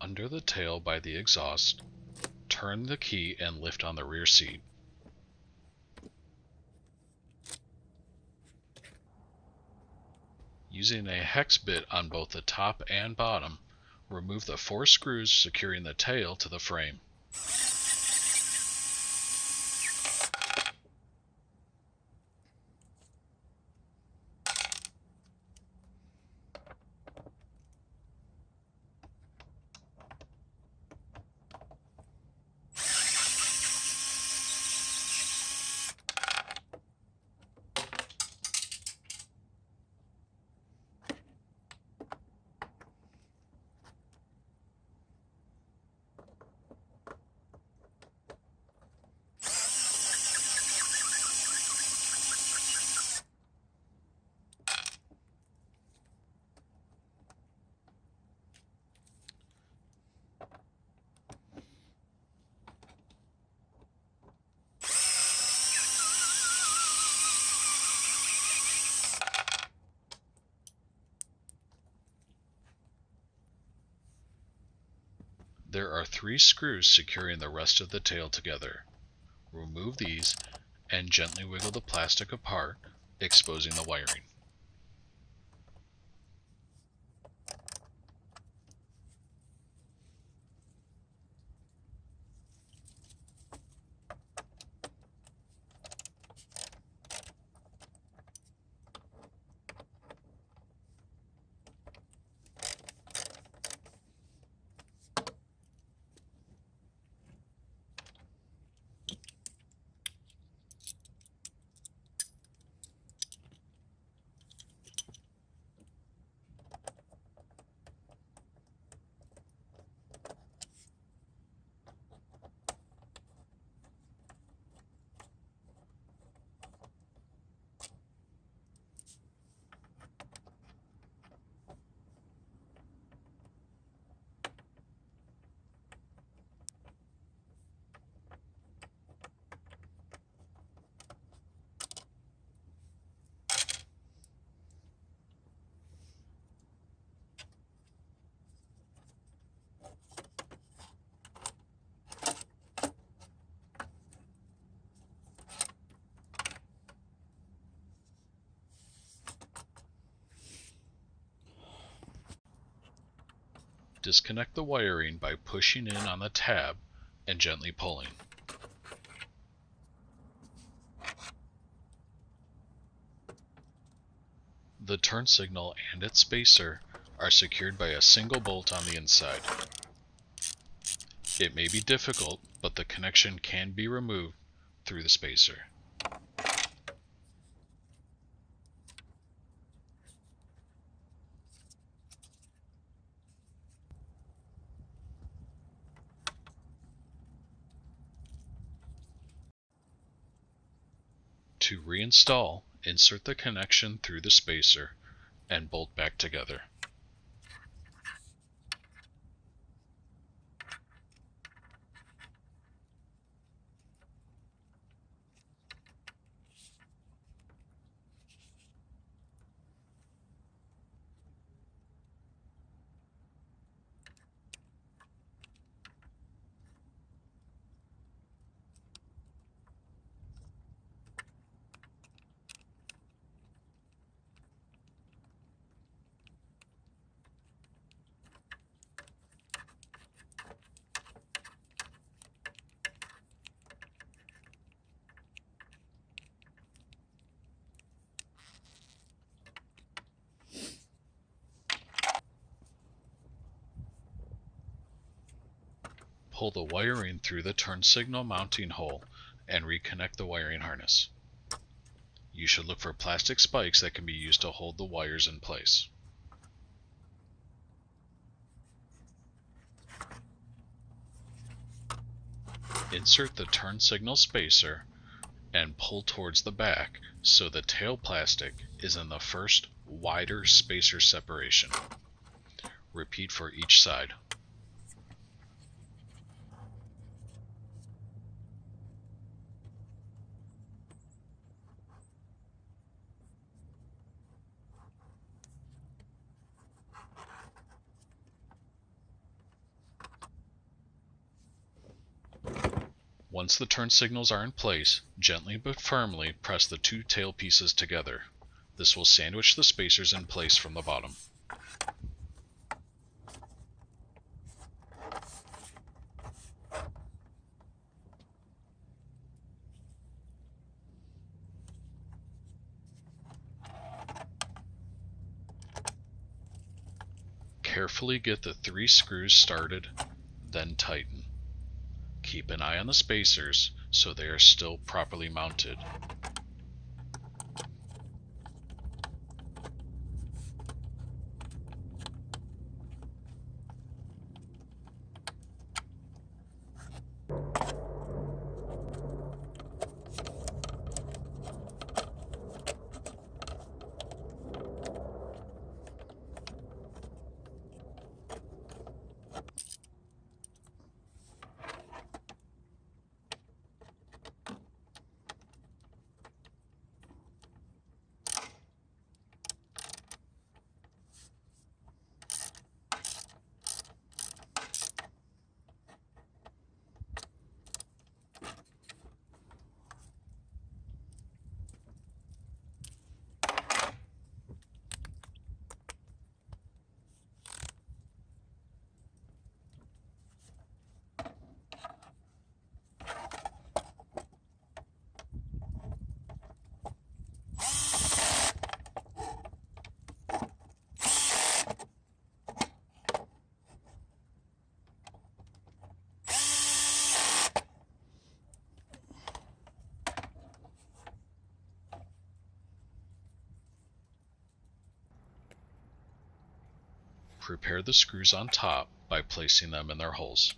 under the tail by the exhaust, turn the key and lift on the rear seat. Using a hex bit on both the top and bottom, remove the 4 screws securing the tail to the frame. There are 3 screws securing the rest of the tail together. Remove these and gently wiggle the plastic apart, exposing the wiring. Disconnect the wiring by pushing in on the tab and gently pulling. The turn signal and its spacer are secured by a single bolt on the inside. It may be difficult, but the connection can be removed through the spacer. To reinstall, insert the connection through the spacer and bolt back together. Pull the wiring through the turn signal mounting hole and reconnect the wiring harness. You should look for plastic spikes that can be used to hold the wires in place. Insert the turn signal spacer and pull towards the back so the tail plastic is in the first wider spacer separation. Repeat for each side. Once the turn signals are in place, gently but firmly press the two tail pieces together. This will sandwich the spacers in place from the bottom. Carefully get the 3 screws started, then tighten. Keep an eye on the spacers so they are still properly mounted. Prepare the screws on top by placing them in their holes.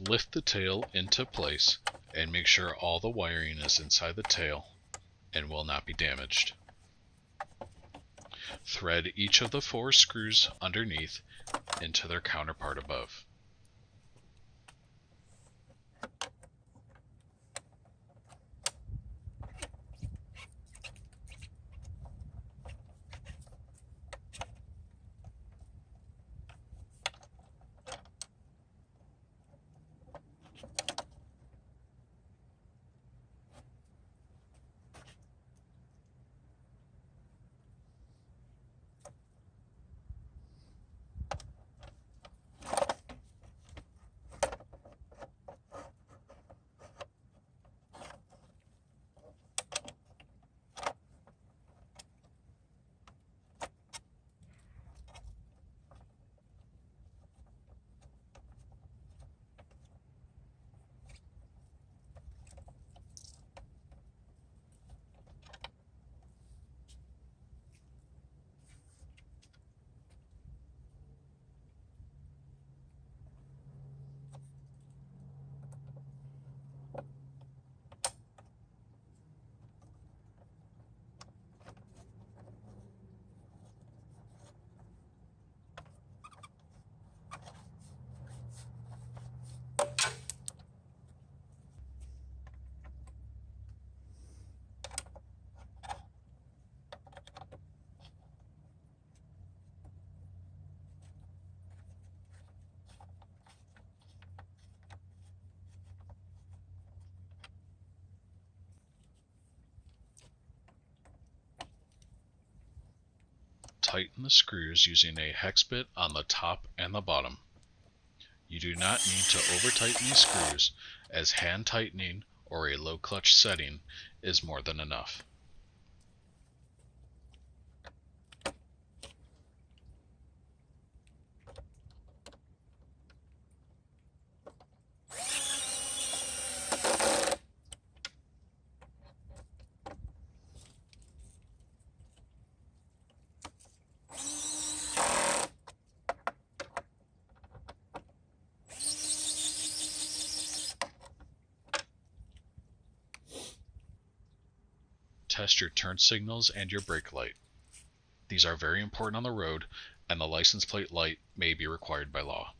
Lift the tail into place and make sure all the wiring is inside the tail and will not be damaged. Thread each of the 4 screws underneath into their counterpart above. Tighten the screws using a hex bit on the top and the bottom. You do not need to over-tighten these screws, as hand tightening or a low clutch setting is more than enough. Test your turn signals and your brake light. These are very important on the road, and the license plate light may be required by law.